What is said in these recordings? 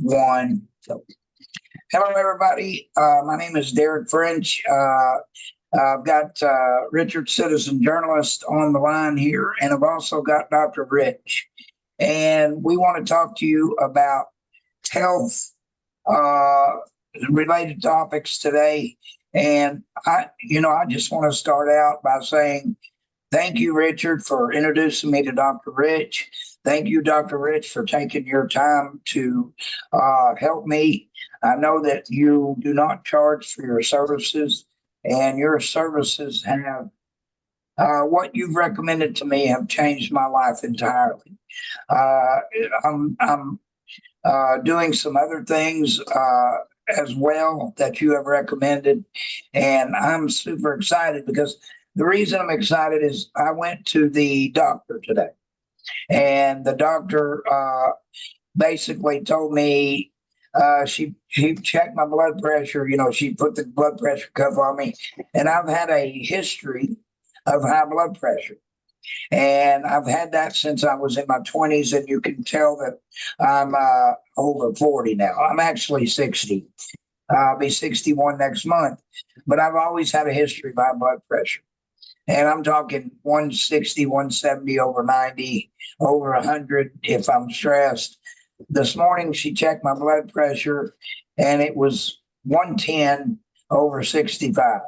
One. So, hello, everybody. My name is Derrick French. I've got Richard, citizen journalist, on the line here, and I've also got Dr. Rich. And we want to talk to you about health uh, related topics today. And I just want to start out by saying thank you, Richard, for introducing me to Dr. Rich. Thank you, Dr. Rich, for taking your time to help me. I know that you do not charge for your services, and your services have what you've recommended to me have changed my life entirely. Uh, I'm doing some other things as well that you have recommended, and I'm super excited because the reason I'm excited is I went to the doctor today, and the doctor basically told me she checked my blood pressure. She put the blood pressure cuff on me, and I've had a history of high blood pressure. And I've had that since I was in my 20s, and you can tell that I'm over 40 now. I'm actually 60. I'll be 61 next month, but I've always had a history of high blood pressure. And I'm talking 160, 170 over 90, over 100 if I'm stressed. This morning, she checked my blood pressure, and it was 110 over 65.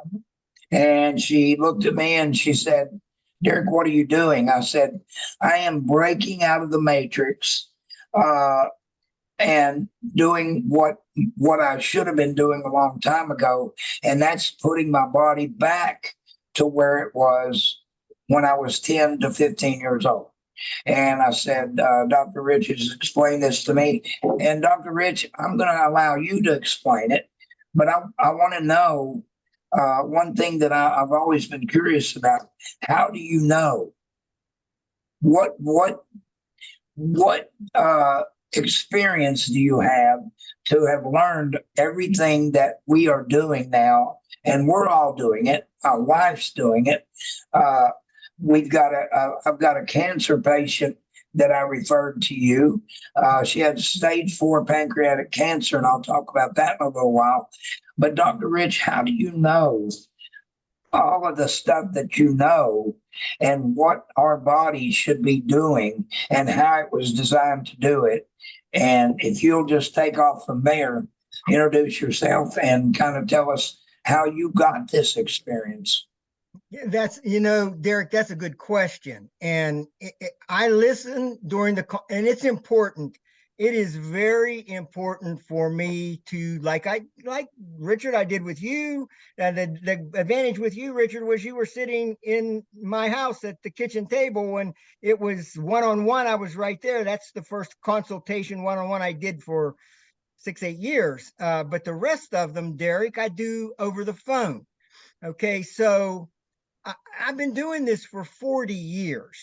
And she looked at me and she said, Derrick, what are you doing? I said, I am breaking out of the matrix and doing what I should have been doing a long time ago. And that's putting my body back to where it was when I was 10 to 15 years old. And I said, Dr. Rich has explained this to me. And Dr. Rich, I'm going to allow you to explain it. But I want to know one thing that I've always been curious about. How do you know what experience do you have to have learned everything that we are doing now? And we're all doing it. My wife's doing it. I've got a cancer patient that I referred to you. She had stage 4 pancreatic cancer, and I'll talk about that in a little while. But Dr. Rich, how do you know all of the stuff that you know and what our body should be doing and how it was designed to do it? And if you'll just take off from there, introduce yourself and kind of tell us how you got this experience. That's, Derrick, that's a good question. And I listen during the call, and it's important. It is very important for me to, like Richard, I did with you. And the advantage with you, Richard, was you were sitting in my house at the kitchen table when it was one-on-one. I was right there. That's the first consultation one-on-one I did for 6-8 years. But the rest of them, Derrick, I do over the phone. Okay, so I've been doing this for 40 years.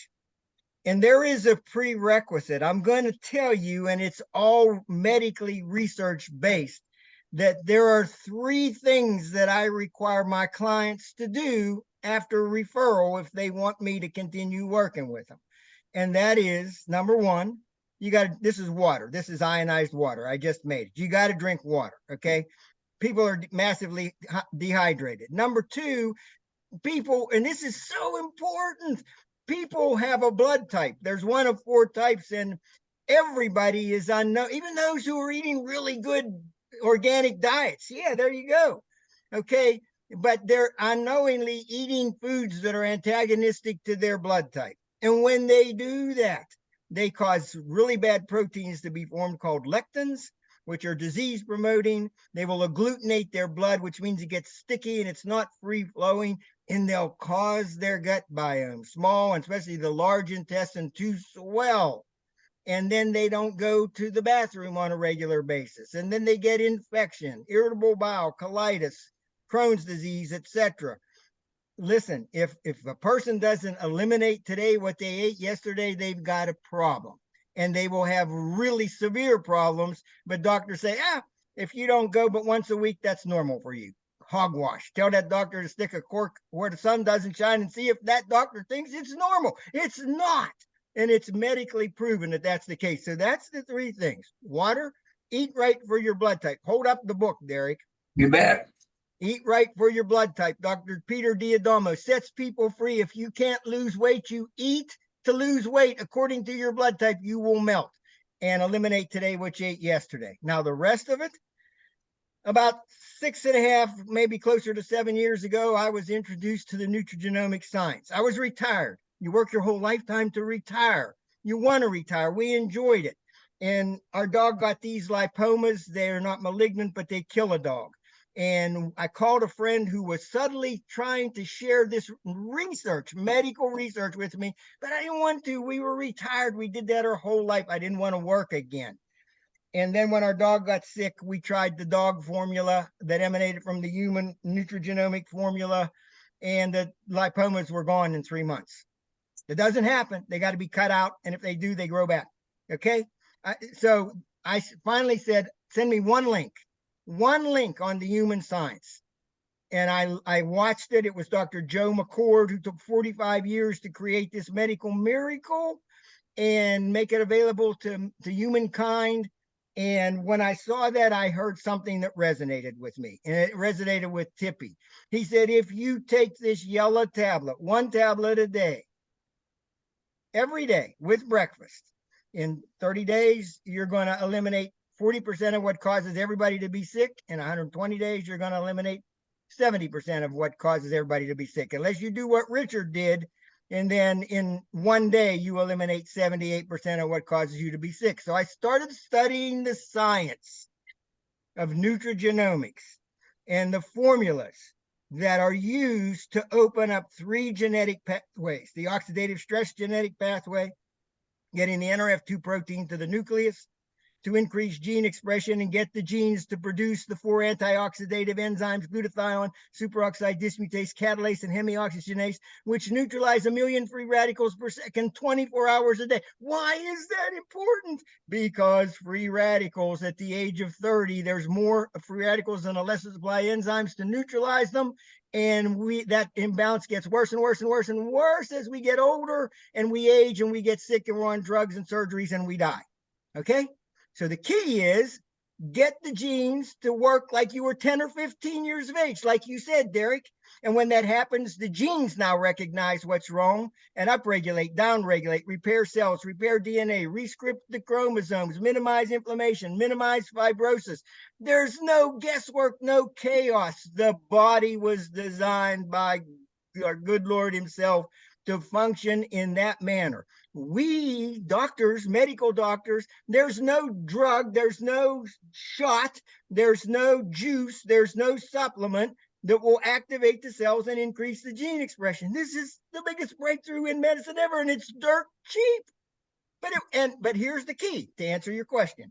And there is a prerequisite. I'm going to tell you, and it's all medically research based, that there are 3 things that I require my clients to do after referral if they want me to continue working with them. And that is, number 1, this is water. This is ionized water. I just made it. You got to drink water. Okay. People are massively dehydrated. Number 2, people, and this is so important, people have a blood type. There's one of 4 types, and everybody is unknown, even those who are eating really good organic diets. Yeah, there you go. Okay, but they're unknowingly eating foods that are antagonistic to their blood type. And when they do that, they cause really bad proteins to be formed called lectins, which are disease promoting. They will agglutinate their blood, which means it gets sticky and it's not free flowing, and they'll cause their gut biome, small and especially the large intestine, to swell. And then they don't go to the bathroom on a regular basis. And then they get infection, irritable bowel, colitis, Crohn's disease, etc. Listen, if a person doesn't eliminate today what they ate yesterday, they've got a problem. And they will have really severe problems. But doctors say, if you don't go but once a week, that's normal for you. Hogwash. Tell that doctor to stick a cork where the sun doesn't shine and see if that doctor thinks it's normal. It's not. And it's medically proven that that's the case. So that's the 3 things: water, Eat Right for Your Blood Type. Hold up the book, Derrick. You bet. Eat Right for Your Blood Type. Dr. Peter D'Adamo sets people free. If you can't lose weight, you eat to lose weight. According to your blood type, you will melt and eliminate today what you ate yesterday. Now, the rest of it, about 6.5, maybe closer to 7 years ago, I was introduced to the nutrigenomic science. I was retired. You work your whole lifetime to retire. You want to retire. We enjoyed it. And our dog got these lipomas. They're not malignant, but they kill a dog. And I called a friend who was subtly trying to share this research, medical research with me, but I didn't want to. We were retired. We did that our whole life. I didn't want to work again. And then when our dog got sick, we tried the dog formula that emanated from the human nutrigenomic formula, and the lipomas were gone in 3 months. It doesn't happen. They got to be cut out. And if they do, they grow back. Okay. So I finally said, send me one link on the human science. And I watched it. It was Dr. Joe McCord, who took 45 years to create this medical miracle and make it available to humankind. And when I saw that, I heard something that resonated with me, and it resonated with Tippy. He said, if you take this yellow tablet, 1 tablet a day, every day with breakfast, in 30 days, you're going to eliminate 40% of what causes everybody to be sick. In 120 days, you're going to eliminate 70% of what causes everybody to be sick, unless you do what Richard did. And then in 1 day, you eliminate 78% of what causes you to be sick. So I started studying the science of nutrigenomics and the formulas that are used to open up 3 genetic pathways: the oxidative stress genetic pathway, getting the NRF2 protein to the nucleus to increase gene expression and get the genes to produce the 4 antioxidative enzymes, glutathione, superoxide dismutase, catalase, and hemioxygenase, which neutralize 1 million free radicals per second, 24 hours a day. Why is that important? Because free radicals at the age of 30, there's more free radicals than a lesser supply of enzymes to neutralize them. And that imbalance gets worse and worse and worse and worse as we get older and we age and we get sick and we're on drugs and surgeries and we die. Okay? So the key is get the genes to work like you were 10 or 15 years of age, like you said, Derrick. And when that happens, the genes now recognize what's wrong and upregulate, downregulate, repair cells, repair DNA, rescript the chromosomes, minimize inflammation, minimize fibrosis. There's no guesswork, no chaos. The body was designed by our good Lord himself to function in that manner. We doctors, medical doctors, there's no drug, there's no shot, there's no juice, there's no supplement that will activate the cells and increase the gene expression. This is the biggest breakthrough in medicine ever, and it's dirt cheap. But here's the key to answer your question.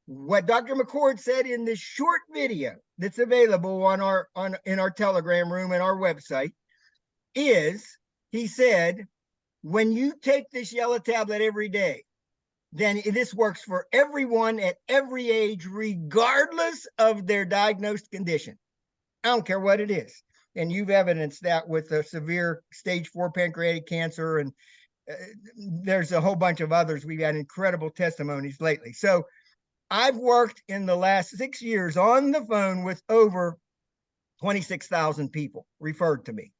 What Dr. McCord said in this short video that's available in our Telegram room and our website is, he said, when you take this yellow tablet every day, then this works for everyone at every age, regardless of their diagnosed condition. I don't care what it is. And you've evidenced that with a severe stage 4 pancreatic cancer. And there's a whole bunch of others. We've had incredible testimonies lately. So I've worked in the last 6 years on the phone with over 26,000 people referred to me.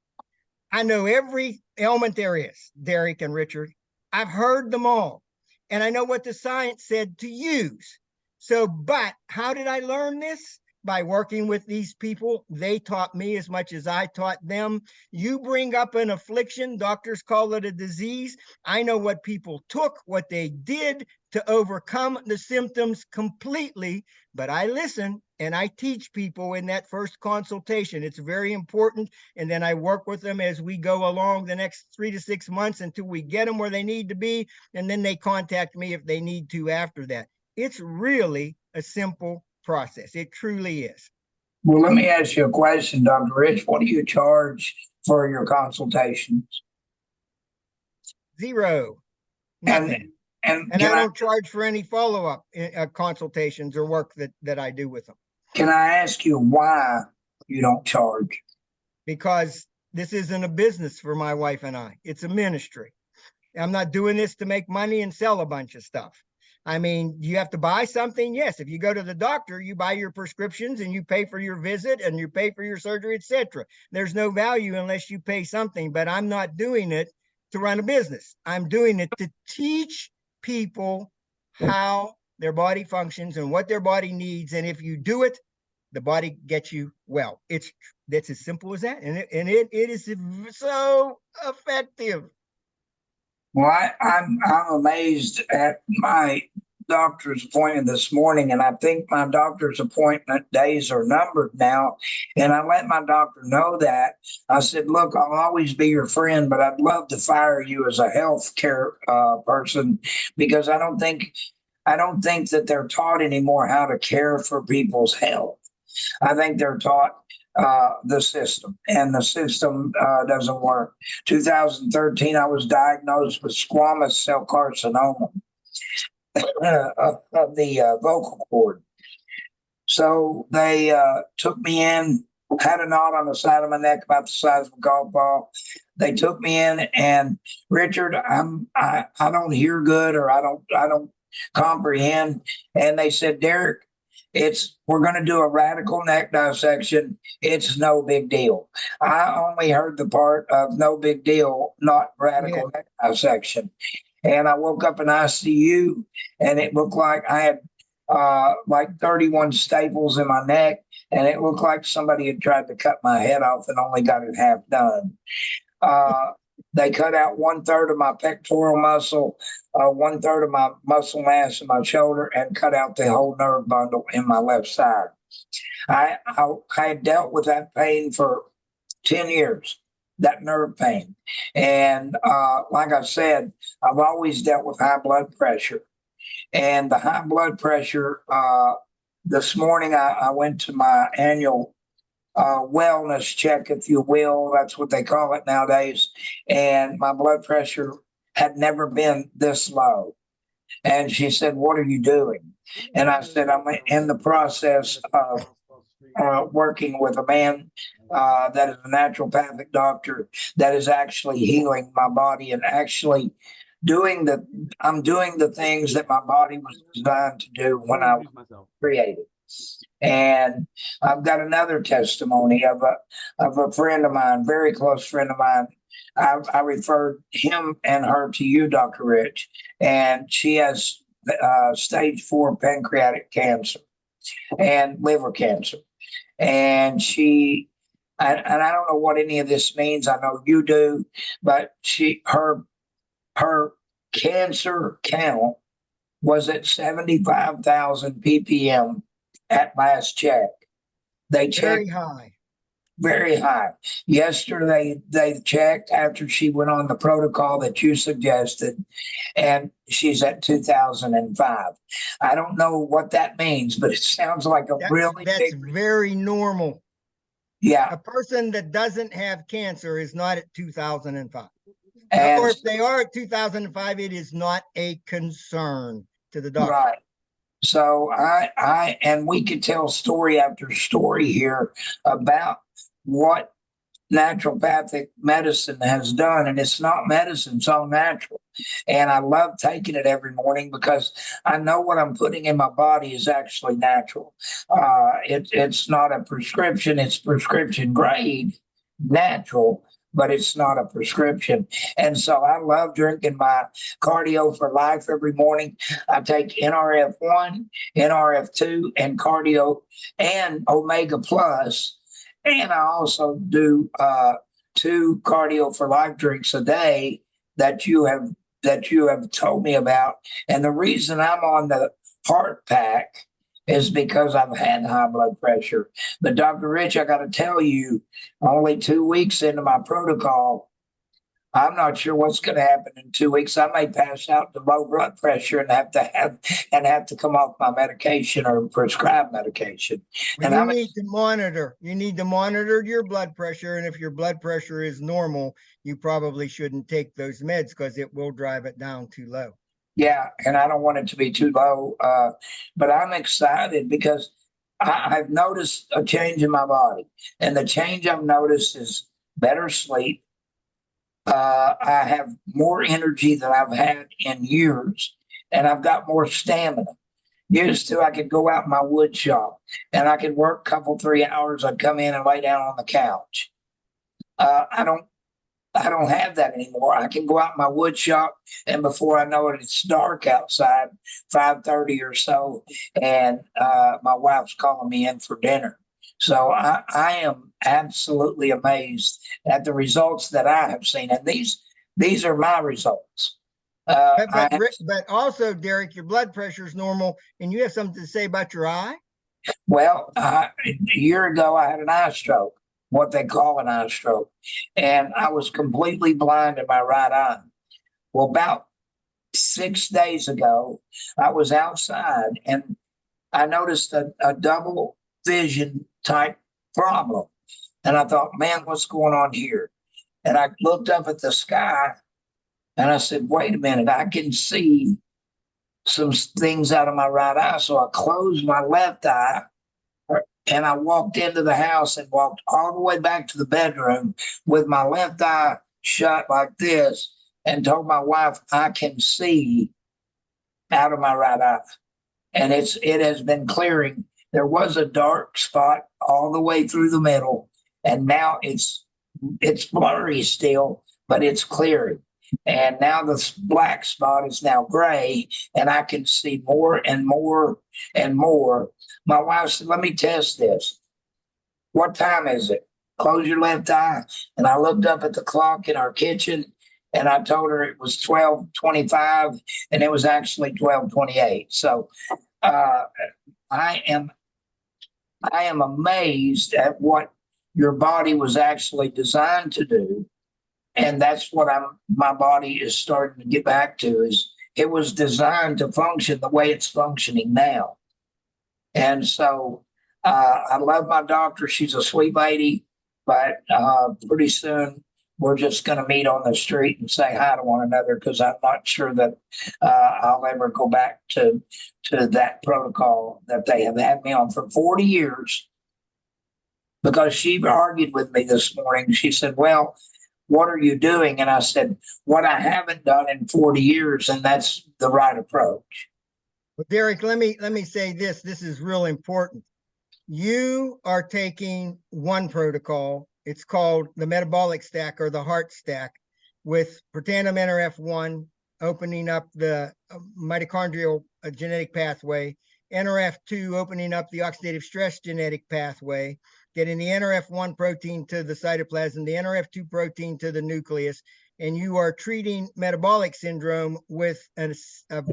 I know every ailment there is, Derrick and Richard. I've heard them all. And I know what the science said to use. So, but how did I learn this? By working with these people. They taught me as much as I taught them. You bring up an affliction, doctors call it a disease. I know what people took, what they did to overcome the symptoms completely, but I listen and I teach people in that first consultation. It's very important. And then I work with them as we go along the next 3 to 6 months until we get them where they need to be. And then they contact me if they need to after that. It's really a simple process. It truly is. Well, let me ask you a question, Dr. Rich. What do you charge for your consultations? Zero. Nothing. And I don't charge for any follow-up consultations or work that I do with them. Can I ask you why you don't charge? Because this isn't a business for my wife and I. It's a ministry. I'm not doing this to make money and sell a bunch of stuff. I mean, you have to buy something. Yes. If you go to the doctor, you buy your prescriptions and you pay for your visit and you pay for your surgery, etc. There's no value unless you pay something, but I'm not doing it to run a business. I'm doing it to teach people how their body functions and what their body needs. And if you do it, the body gets you well. That's as simple as that. And it is so effective. Well, I'm amazed at my doctor's appointment this morning, and I think my doctor's appointment days are numbered now. And I let my doctor know that. I said, "Look, I'll always be your friend, but I'd love to fire you as a health care person because I don't think that they're taught anymore how to care for people's health. I think they're taught the system, and the system doesn't work. 2013, I was diagnosed with squamous cell carcinoma of the vocal cord. So they took me in, had a knot on the side of my neck about the size of a golf ball. They took me in, and Richard, I don't hear good, or I don't comprehend. And they said, Derrick, we're going to do a radical neck dissection. It's no big deal. I only heard the part of no big deal, not radical neck dissection. And I woke up in ICU, and it looked like I had like 31 staples in my neck, and it looked like somebody had tried to cut my head off and only got it half done. They cut out 1/3 of my pectoral muscle, 1/3 of my muscle mass in my shoulder, and cut out the whole nerve bundle in my left side. I had dealt with that pain for 10 years, that nerve pain. And like I said, I've always dealt with high blood pressure. And the high blood pressure, this morning I went to my annual wellness check, if you will. That's what they call it nowadays. And my blood pressure had never been this low. And she said, "What are you doing?" And I said, "I'm in the process of working with a man that is a naturopathic doctor that is actually healing my body and actually I'm doing the things that my body was designed to do when I was created." And I've got another testimony of a friend of mine, very close friend of mine. I referred him and her to you, Dr. Rich, and she has stage 4 pancreatic cancer and liver cancer. And I don't know what any of this means. I know you do, but her cancer count was at 75,000 ppm at last check. They checked very high. Yesterday, they checked after she went on the protocol that you suggested, and she's at 2005. I don't know what that means, but it sounds like that's very normal. Yeah. A person that doesn't have cancer is not at 2005. And, or if they are at 2005, it is not a concern to the doctor. Right. So and we could tell story after story here about what naturopathic medicine has done. And it's not medicine, it's all natural. And I love taking it every morning because I know what I'm putting in my body is actually natural. It's not a prescription, it's prescription grade, natural, but it's not a prescription. And so I love drinking my Cardio for Life every morning. I take NRF1, NRF2, and Cardio and Omega Plus. And I also do 2 Cardio for Life drinks a day that you have told me about. And the reason I'm on the heart pack is because I've had high blood pressure. But Dr. Rich, I got to tell you, only 2 weeks into my protocol, I'm not sure what's going to happen in 2 weeks. I may pass out to low blood pressure and have to come off my medication or prescribed medication. And you need to monitor. You need to monitor your blood pressure, and if your blood pressure is normal, you probably shouldn't take those meds because it will drive it down too low. Yeah, and I don't want it to be too low, but I'm excited because I've noticed a change in my body, and the change I've noticed is better sleep. I have more energy than I've had in years, and I've got more stamina. Used to, I could go out in my wood shop and I could work a couple, 3 hours. I'd come in and lay down on the couch. I don't have that anymore. I can go out in my wood shop, and before I know it, it's dark outside, 5:30 or so, and my wife's calling me in for dinner. So I am absolutely amazed at the results that I have seen, and these are my results. But also, Derrick, your blood pressure is normal, and you have something to say about your eye. Well, a year ago, I had an eye stroke, what they call an eye stroke, and I was completely blind in my right eye. Well, about 6 days ago, I was outside and I noticed a double vision type problem. And I thought, man, what's going on here? And I looked up at the sky and I said, wait a minute, I can see some things out of my right eye. So I closed my left eye and I walked into the house and walked all the way back to the bedroom with my left eye shut like this and told my wife, I can see out of my right eye. And it has been clearing. There was a dark spot all the way through the middle, and now it's blurry still, but it's clearing. And now the black spot is now gray, and I can see more and more and more. My wife said, let me test this. What time is it? Close your left eye. And I looked up at the clock in our kitchen, and I told her it was 12:25, and it was actually 12:28. So I am amazed at what your body was actually designed to do. And that's what my body is starting to get back to, is it was designed to function the way it's functioning now. And so I love my doctor. She's a sweet lady, but pretty soon we're just going to meet on the street and say hi to one another, because I'm not sure that I'll ever go back to that protocol that they have had me on for 40 years. Because she argued with me this morning. She said, well, what are you doing? And I said, what I haven't done in 40 years, and that's the right approach. Well, Derrick, let me say this. This is real important. You are taking one protocol. It's called the metabolic stack, or the heart stack, with protandim NRF1 opening up the mitochondrial genetic pathway, NRF2 opening up the oxidative stress genetic pathway, getting the NRF1 protein to the cytoplasm, the NRF2 protein to the nucleus, and you are treating metabolic syndrome with a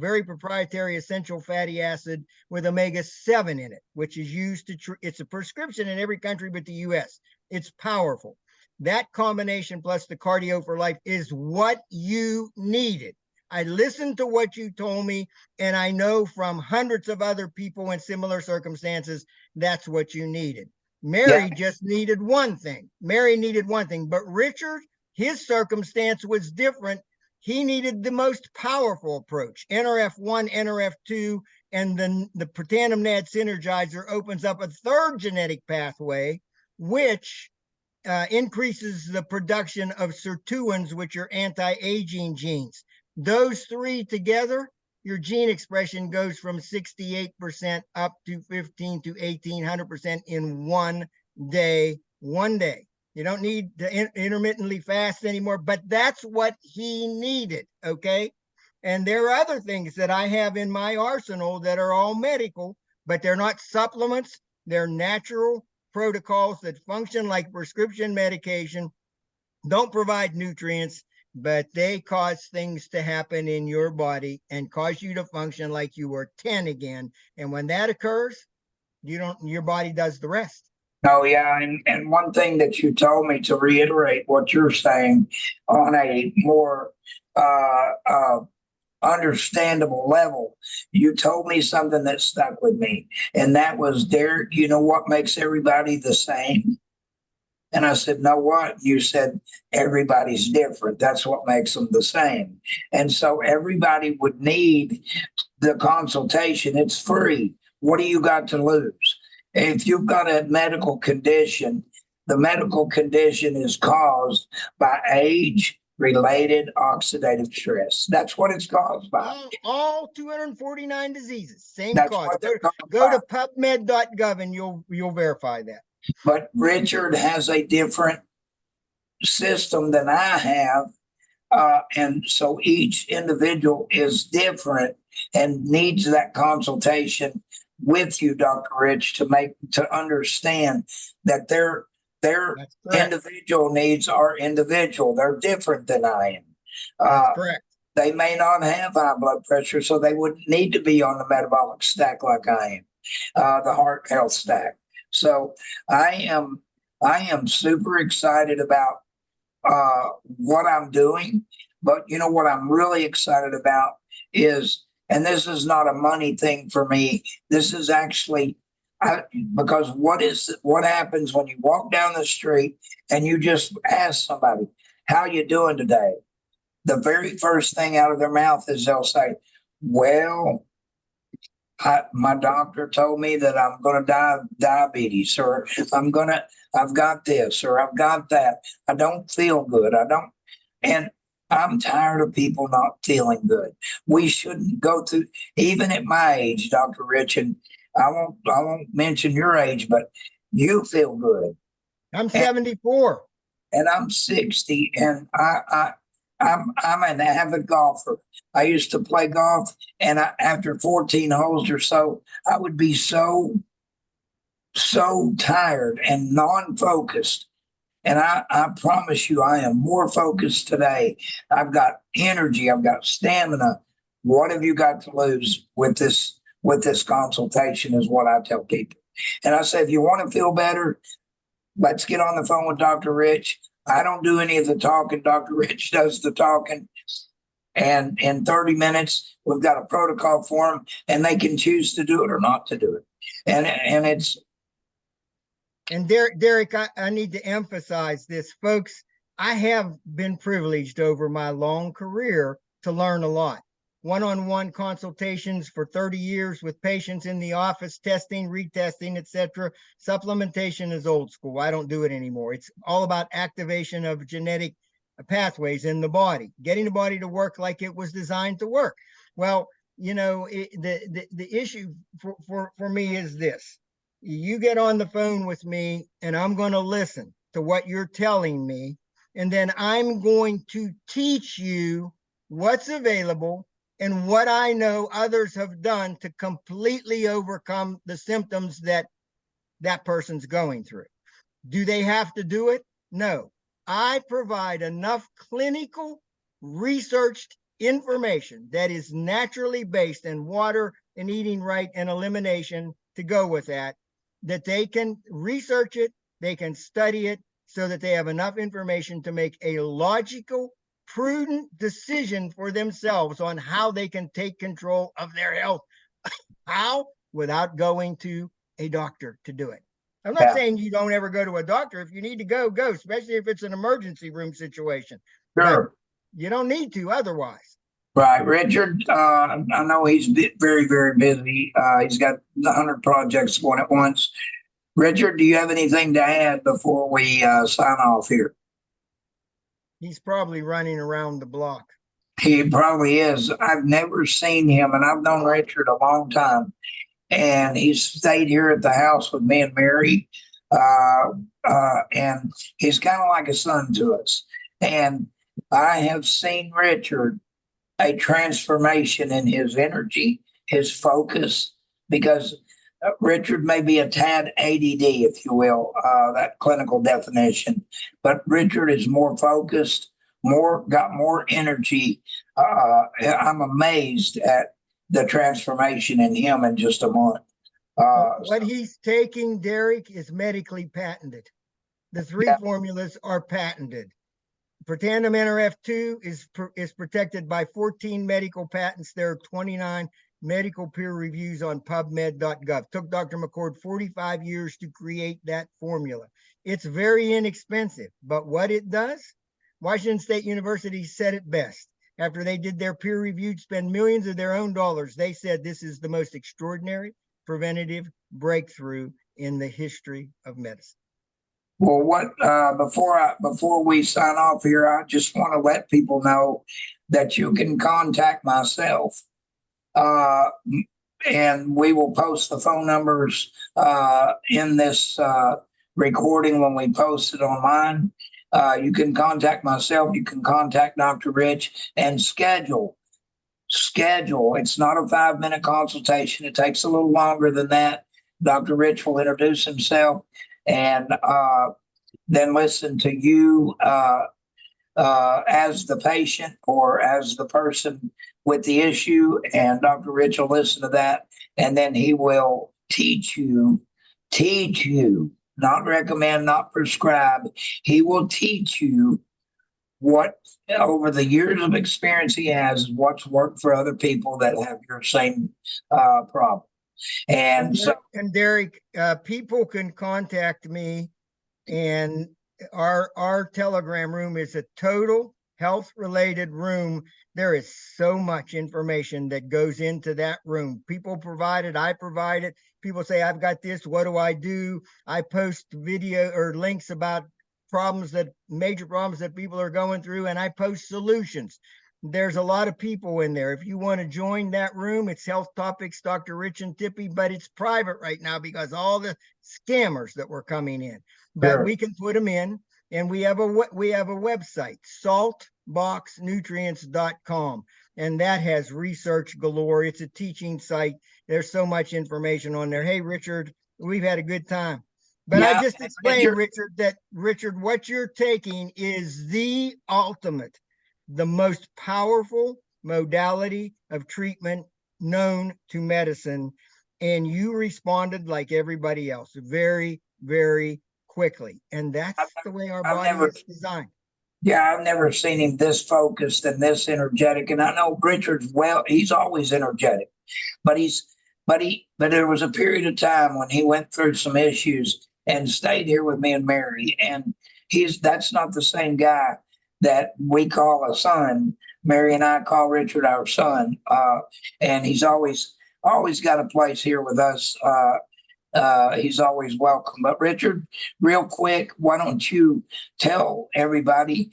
very proprietary essential fatty acid with omega-7 in it, which is used to it's a prescription in every country but the US. It's powerful. That combination plus the cardio for life is what you needed. I listened to what you told me, and I know from hundreds of other people in similar circumstances, that's what you needed. Mary just needed one thing. Mary needed one thing, but Richard, his circumstance was different. He needed the most powerful approach. NRF1, NRF2, and then the protandim NAD synergizer opens up a third genetic pathway, which increases the production of sirtuins, which are anti-aging genes. Those three together, your gene expression goes from 68% up to 15 to 1,800% in 1 day. 1 day. You don't need to intermittently fast anymore, but that's what he needed, okay? And there are other things that I have in my arsenal that are all medical, but they're not supplements. They're natural protocols that function like prescription medication, don't provide nutrients, but they cause things to happen in your body and cause you to function like you were 10 again. And when that occurs, your body does the rest. Oh, yeah. And one thing that you told me, to reiterate what you're saying on a more understandable level, you told me something that stuck with me. And that was, Derrick, you know what makes everybody the same? And I said, no, what? You said, everybody's different. That's what makes them the same. And so everybody would need the consultation. It's free. What do you got to lose? If you've got a medical condition, the medical condition is caused by age, related oxidative stress. That's what it's caused by. All 249 diseases, same That's cause. what they're caused Go by. to pubmed.gov and you'll verify that. But Richard has a different system than I have. And so each individual is different and needs that consultation with you, Dr. Rich, to understand that their That's correct. individual needs are individual. They're different than I am. That's correct. They may not have high blood pressure, so they wouldn't need to be on the metabolic stack like I am, the heart health stack. So I am super excited about what I'm doing. But you know what I'm really excited about is, and this is not a money thing for me. This is actually because what happens when you walk down the street and you just ask somebody, "How you doing today?" The very first thing out of their mouth is they'll say, "Well, my doctor told me that I'm going to die of diabetes, or I've got this, or I've got that. I don't feel good. I don't." And I'm tired of people not feeling good. We shouldn't go through, even at my age, Dr. Rich, and I won't mention your age, but you feel good. I'm 74. And I'm 60, and I'm an avid golfer. I used to play golf, and after 14 holes or so, I would be so tired and non-focused. And I promise you, I am more focused today. I've got energy. I've got stamina. What have you got to lose with this consultation is what I tell people. And I say, if you want to feel better, let's get on the phone with Dr. Rich. I don't do any of the talking. Dr. Rich does the talking. And in 30 minutes, we've got a protocol for them, and they can choose to do it or not to do it. And it's. And Derrick, I need to emphasize this, folks. I have been privileged over my long career to learn a lot. One-on-one consultations for 30 years with patients in the office, testing, retesting, etc. Supplementation is old school. I don't do it anymore. It's all about activation of genetic pathways in the body, getting the body to work like it was designed to work. Well, you know, the issue for me is this. You get on the phone with me and I'm going to listen to what you're telling me. And then I'm going to teach you what's available and what I know others have done to completely overcome the symptoms that person's going through. Do they have to do it? No. I provide enough clinical researched information that is naturally based in water and eating right and elimination to go with that they can research it, they can study it so that they have enough information to make a logical, prudent decision for themselves on how they can take control of their health. How? Without going to a doctor to do it. I'm not saying you don't ever go to a doctor. If you need to go, especially if it's an emergency room situation. Sure. But you don't need to otherwise. Right. Richard, I know he's very, very busy. He's got 100 projects going at once. Richard, do you have anything to add before we sign off here? He's probably running around the block. He probably is. I've never seen him, and I've known Richard a long time. And he's stayed here at the house with me and Mary. And he's kind of like a son to us. And I have seen Richard a transformation in his energy, his focus, because Richard may be a tad ADD, if you will, that clinical definition, but Richard is more focused, got more energy. I'm amazed at the transformation in him in just a month. What he's taking, Derrick, is medically patented. The three formulas are patented. Protandim NRF2 is protected by 14 medical patents. There are 29 medical peer reviews on PubMed.gov. Took Dr. McCord 45 years to create that formula. It's very inexpensive, but what it does, Washington State University said it best. After they did their peer review, spend millions of their own dollars, they said this is the most extraordinary preventative breakthrough in the history of medicine. Well, before we sign off here, I just want to let people know that you can contact myself, uh, and we will post the phone numbers in this recording when we post it online. You can contact myself. You can contact Dr. Rich and schedule. It's not a 5 minute consultation. It takes a little longer than that. Dr. Rich will introduce himself and then listen to you as the patient or as the person with the issue. And Dr. Rich will listen to that. And then he will teach you, not recommend, not prescribe. He will teach you what, over the years of experience he has, what's worked for other people that have your same problem. And so, And Derrick, people can contact me, and our Telegram room is a total health related room. There is so much information that goes into that room. People provide it, I provide it. People say, I've got this, what do I do? I post video or links about major problems that people are going through, and I post solutions. There's a lot of people in there. If you want to join that room, it's Health Topics, Dr. Rich and Tippy, but it's private right now because all the scammers that were coming in. But sure. we can put them in, and we have a website, saltboxnutrients.com, and that has research galore. It's a teaching site. There's so much information on there. Hey, Richard, we've had a good time. But Yeah, I just explained, Richard, what you're taking is the ultimate, the most powerful modality of treatment known to medicine. And you responded like everybody else, very, very quickly. And that's the way our body is designed. Yeah, I've never seen him this focused and this energetic. And I know Richard's, well, he's always energetic, but but there was a period of time when he went through some issues and stayed here with me and Mary. And that's not the same guy that we call a son. Mary and I call Richard our son. And he's always got a place here with us. He's always welcome. But Richard, real quick, why don't you tell everybody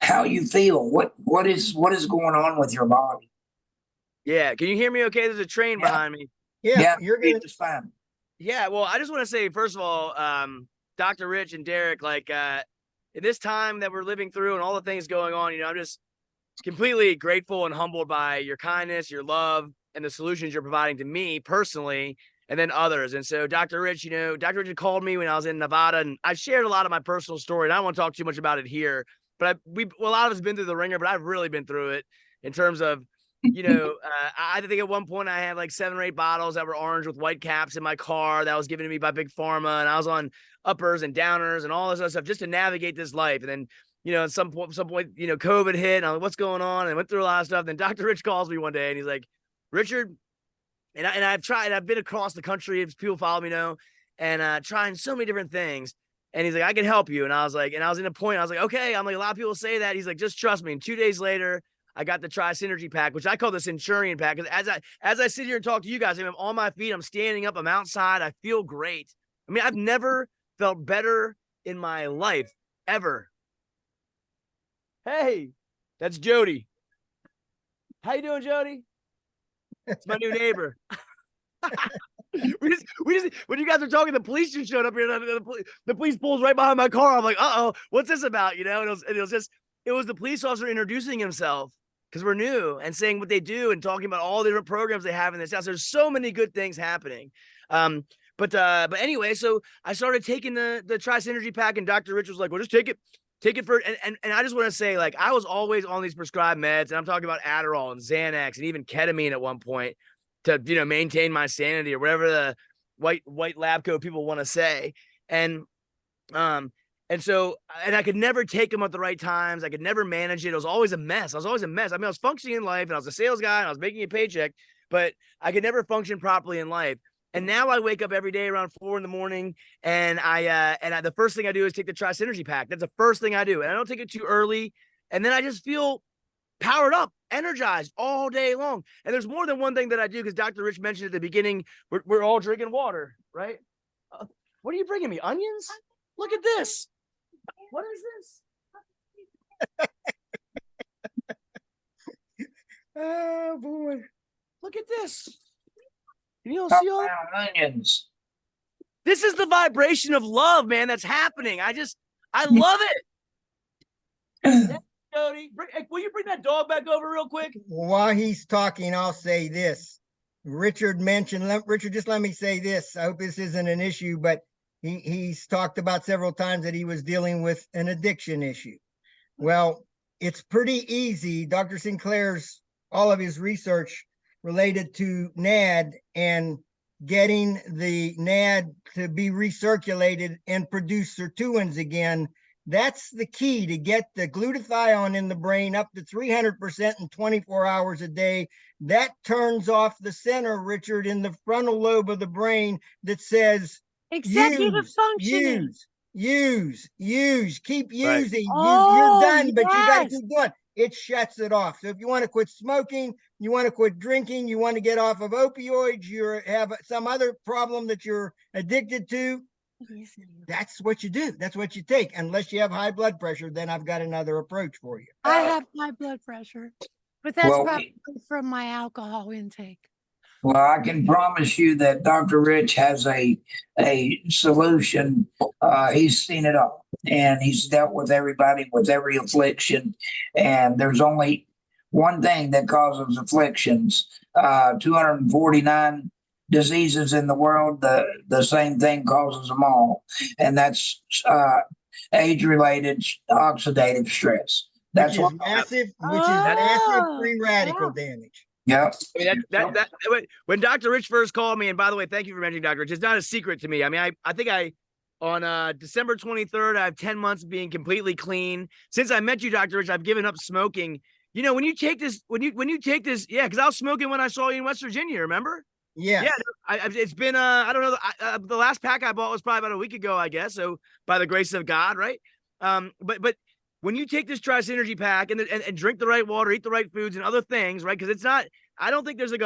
how you feel? What is going on with your body? Yeah, can you hear me okay? There's a train behind me. Yeah, you're good. Just fine. Yeah, well, I just want to say, first of all, Dr. Rich and Derrick, like in this time that we're living through and all the things going on, I'm just completely grateful and humbled by your kindness, your love, and the solutions you're providing to me personally, and then others. And so Dr. Rich, Dr. Rich called me when I was in Nevada, and I shared a lot of my personal story, and I don't want to talk too much about it here, but a lot of us have been through the ringer, but I've really been through it in terms of, I think at one point I had like 7 or 8 bottles that were orange with white caps in my car that was given to me by Big Pharma, and I was on uppers and downers and all this other stuff just to navigate this life. And then, at some point, COVID hit, and I'm like, what's going on? And I went through a lot of stuff. Then Dr. Rich calls me one day, and he's like, Richard, and I've been across the country, as people follow me know, and trying so many different things. And he's like, I can help you. And I was in a point, I was like, okay. I'm like, a lot of people say that. He's like, just trust me. And 2 days later, I got the Tri-Synergy pack, which I call the Centurion pack. Because as I sit here and talk to you guys, I'm on my feet, I'm standing up, I'm outside, I feel great. I mean, I've never felt better in my life, ever. Hey, that's Jody. How you doing, Jody? It's my new neighbor. we just when you guys were talking, the police just showed up here. The police pulls right behind my car. I'm like, what's this about? And it was the police officer introducing himself because we're new and saying what they do and talking about all the different programs they have in this house. There's so many good things happening. But anyway, so I started taking the Tri-Synergy pack, and Dr. Rich was like, well, just take it for, and I just want to say, like, I was always on these prescribed meds, and I'm talking about Adderall and Xanax and even ketamine at one point to, maintain my sanity or whatever the white lab coat people want to say. And so I could never take them at the right times. I could never manage it. It was always a mess. I mean, I was functioning in life, and I was a sales guy, and I was making a paycheck, but I could never function properly in life. And now I wake up every day around 4 a.m, and the first thing I do is take the Tri-Synergy pack. That's the first thing I do. And I don't take it too early. And then I just feel powered up, energized all day long. And there's more than one thing that I do, because Dr. Rich mentioned at the beginning, we're all drinking water, right? What are you bringing me? Onions? Look at this. What is this? Oh boy. Look at this. Can you all see all? Onions. This is the vibration of love, man. That's happening. I love it. Jody, will you bring that dog back over real quick? While he's talking, I'll say this. Richard mentioned, Richard, just let me say this. I hope this isn't an issue, but he's talked about several times that he was dealing with an addiction issue. Well, it's pretty easy. Dr. Sinclair's, all of his research related to NAD and getting the NAD to be recirculated and produce sirtuins again. That's the key to get the glutathione in the brain up to 300% in 24 hours a day. That turns off the center, Richard, in the frontal lobe of the brain that says, executive functioning. Use, keep Right. using. Oh, You're done, but you got to yes. keep going. It shuts it off. So if you want to quit smoking, you want to quit drinking, you want to get off of opioids, you have some other problem that you're addicted to, that's what you do. That's what you take. Unless you have high blood pressure, then I've got another approach for you. I have high blood pressure, but that's Well, probably from my alcohol intake. Well, I can promise you that Dr. Rich has a solution. He's seen it all, and he's dealt with everybody with every affliction. And there's only one thing that causes afflictions. 249 diseases in the world. The same thing causes them all, and that's age-related oxidative stress. That's Which is what. massive, massive Oh, free radical yeah. damage. Yep. I mean, when Dr. Rich first called me, and by the way, thank you for mentioning Dr. Rich. It's not a secret to me. I mean, I think on December 23rd, I have 10 months of being completely clean. Since I met you, Dr. Rich, I've given up smoking. You know, when you take this, yeah, because I was smoking when I saw you in West Virginia, remember? Yes. Yeah, it's been I don't know, the last pack I bought was probably about a week ago, I guess. So by the grace of God, right? But when you take this Tri Synergy pack and drink the right water, eat the right foods and other things, right? Because it's not, I don't think there's like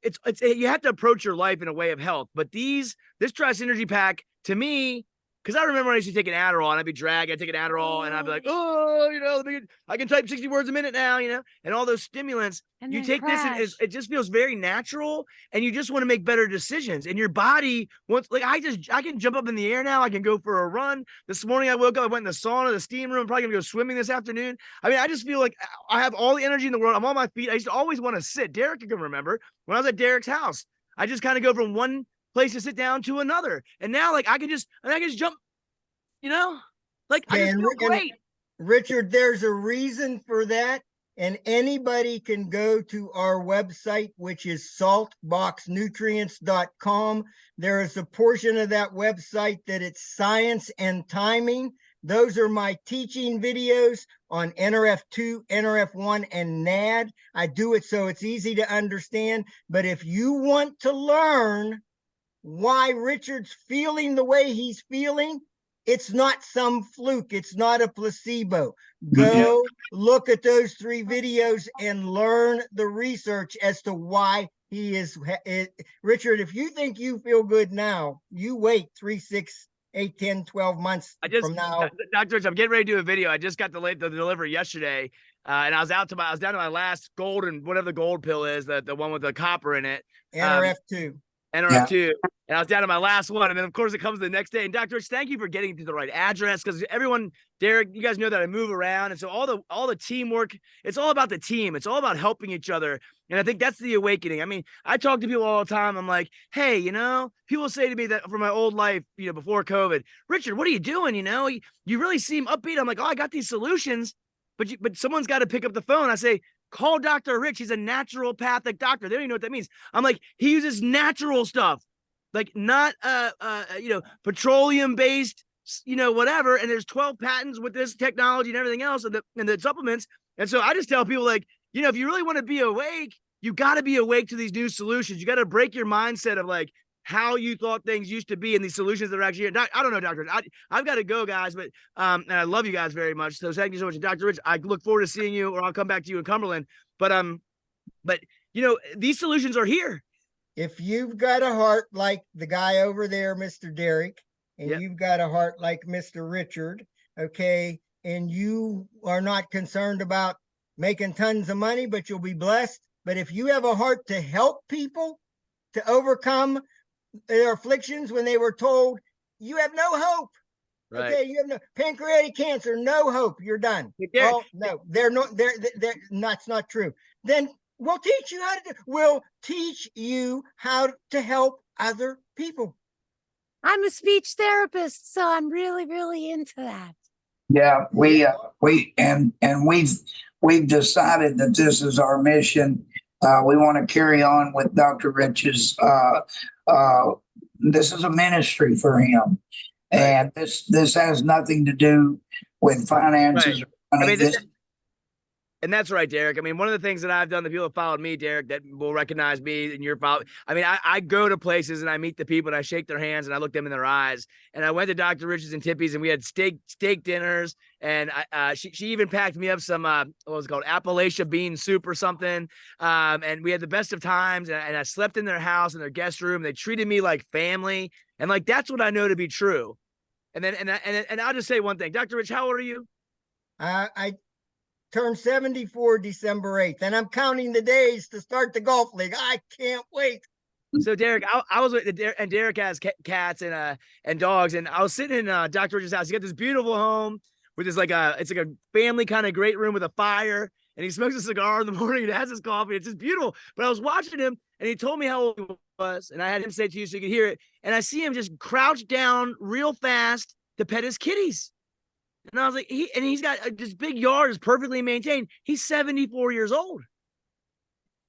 it's you have to approach your life in a way of health. But this Tri Synergy pack, to me, because I remember when I used to take an Adderall and I'd be dragged, I'd take an Adderall and I'd be like, oh, you know, I can type 60 words a minute now, you know, and all those stimulants. And You then take this and it just feels very natural, and you just want to make better decisions. And your body wants, like, I can jump up in the air now. I can go for a run. This morning I woke up, I went in the sauna, the steam room. I'm probably gonna go swimming this afternoon. I mean, I just feel like I have all the energy in the world. I'm on my feet. I used to always want to sit. Derrick, you can remember when I was at Derrick's house, I just kind of go from one place to sit down to another. And now, like, I can just jump, you know, like, I just feel great. Richard, there's a reason for that. And anybody can go to our website, which is saltboxnutrients.com. There is a portion of that website that it's science and timing. Those are my teaching videos on NRF2, NRF1, and NAD. I do it so it's easy to understand. But if you want to learn why Richard's feeling the way he's feeling, it's not some fluke. It's not a placebo. Go look at those 3 videos and learn the research as to why he is. Richard, if you think you feel good now, you wait 3, 6, 8, 10, 12 months from now. Dr. Rich, I'm getting ready to do a video. I just got the delivery yesterday, and I was down to my last golden, whatever the gold pill is, the one with the copper in it. NRF2. NRF2, and I was down to my last one, and then of course it comes the next day. And Dr. Rich, thank you for getting to the right address, because everyone, Derrick, you guys know that I move around, and so all the teamwork, it's all about the team. It's all about helping each other, and I think that's the awakening. I mean, I talk to people all the time. I'm like, hey, you know, people say to me that from my old life, you know, before COVID, Richard, what are you doing? You know, you really seem upbeat. I'm like, oh, I got these solutions, but someone's got to pick up the phone. I say, call Dr. Rich. He's a naturopathic doctor. They don't even know what that means. I'm like, he uses natural stuff, like not you know, petroleum based, you know, whatever. And there's 12 patents with this technology and everything else, and the supplements. And so I just tell people, like, you know, if you really want to be awake, you got to be awake to these new solutions. You got to break your mindset of like how you thought things used to be and these solutions that are actually here. I don't know, Dr. Rich. I've got to go, guys, but and I love you guys very much. So thank you so much. And Dr. Rich, I look forward to seeing you, or I'll come back to you in Cumberland. But you know, these solutions are here. If you've got a heart like the guy over there, Mr. Derrick, and Yep. you've got a heart like Mr. Richard, okay, and you are not concerned about making tons of money, but you'll be blessed. But if you have a heart to help people to overcome their afflictions when they were told you have no hope, Right. okay, you have no pancreatic cancer, no hope, you're done. Hey, Derek, Oh no, they're that's not true. Then we'll teach you how to we'll teach you how to help other people. I'm a speech therapist, so I'm really, really into that. Yeah, we've decided that this is our mission. We want to carry on with Dr. Rich's. This is a ministry for him, and this has nothing to do with finances. Right. Or money. I mean, and that's right, Derek. I mean, one of the things that I've done, the people that followed me, Derek, that will recognize me and your follow. I mean, I go to places and I meet the people and I shake their hands and I look them in their eyes. And I went to Dr. Rich's and Tippy's and we had steak dinners. And she even packed me up some what was it called, Appalachia bean soup or something. And we had the best of times. And I slept in their house in their guest room. They treated me like family, and like that's what I know to be true. And then and I'll just say one thing, Dr. Rich, how old are you? I turned 74 December 8th, and I'm counting the days to start the golf league. I can't wait. So Derek, I was with and Derek has cats and dogs, and I was sitting in Dr. Rich's house. He got this beautiful home with this it's like a family kind of great room with a fire, and he smokes a cigar in the morning and has his coffee. It's just beautiful. But I was watching him, and he told me how old he was, and I had him say it to you so you could hear it. And I see him just crouch down real fast to pet his kitties. And I was like, he's got this big yard is perfectly maintained. He's 74 years old.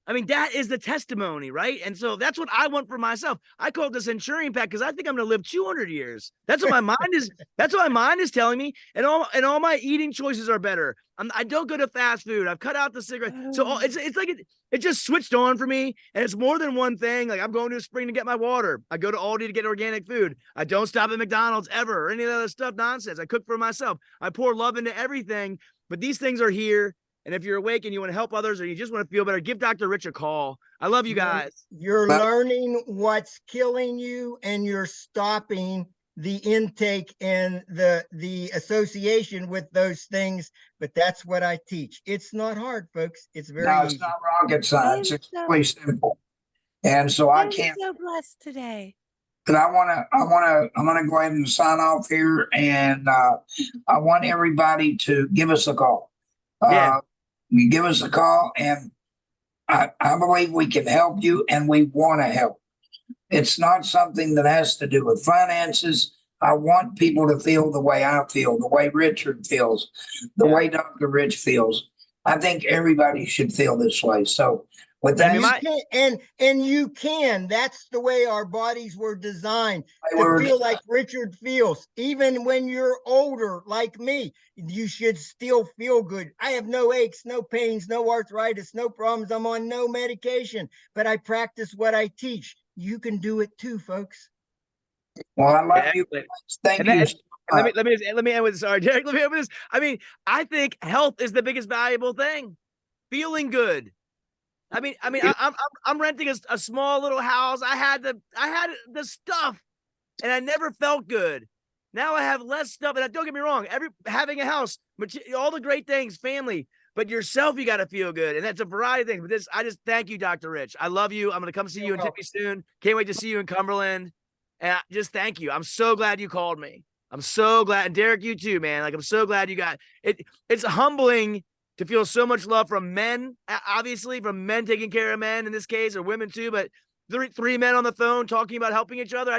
I mean, that is the testimony, right? And so that's what I want for myself. I call it the Centurion Pack because I think I'm going to live 200 years. That's what my mind is. That's what my mind is telling me. And all my eating choices are better. I don't go to fast food. I've cut out the cigarette. So it's like it just switched on for me. And it's more than one thing. Like I'm going to a spring to get my water. I go to Aldi to get organic food. I don't stop at McDonald's ever or any of that other stuff nonsense. I cook for myself. I pour love into everything. But these things are here. And if you're awake and you want to help others or you just want to feel better, give Dr. Rich a call. I love you guys. You're learning what's killing you, and you're stopping the intake and the association with those things. But that's what I teach. It's not hard, folks. It's very it's easy. not rocket science. It's so- really simple. And so I I'm can't. so blessed today. But I'm gonna go ahead and sign off here, and I want everybody to give us a call. Yeah. You give us a call, and I believe we can help you, and we want to help. It's not something that has to do with finances. I want people to feel the way I feel, the way Richard feels, the way Dr. Rich feels. I think everybody should feel this way. So with that, you can. That's the way our bodies were designed to feel like Richard feels. Even when you're older, like me, you should still feel good. I have no aches, no pains, no arthritis, no problems. I'm on no medication, but I practice what I teach. You can do it too, folks. Well, I love you. Thank you. Let me end with this. Sorry, Derek. Let me end with this. I mean, I think health is the biggest valuable thing. Feeling good. I'm renting a small little house. I had the stuff, and I never felt good. Now I have less stuff, and don't get me wrong. Having a house, all the great things, family, but yourself, you got to feel good, and that's a variety of things. But I just thank you, Dr. Rich. I love you. I'm going to come see you in Tippy soon. Can't wait to see you in Cumberland, and just thank you. I'm so glad you called me. I'm so glad, and Derek, you too, man. Like I'm so glad you got it. It's humbling to feel so much love from men, obviously from men taking care of men in this case, or women too, but three men on the phone talking about helping each other.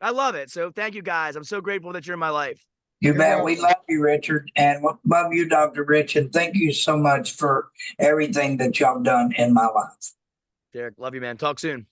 I love it. So thank you guys. I'm so grateful that you're in my life. You bet. We love you, Richard, and love you, Dr. Rich, and thank you so much for everything that y'all done in my life. Derek, love you, man. Talk soon.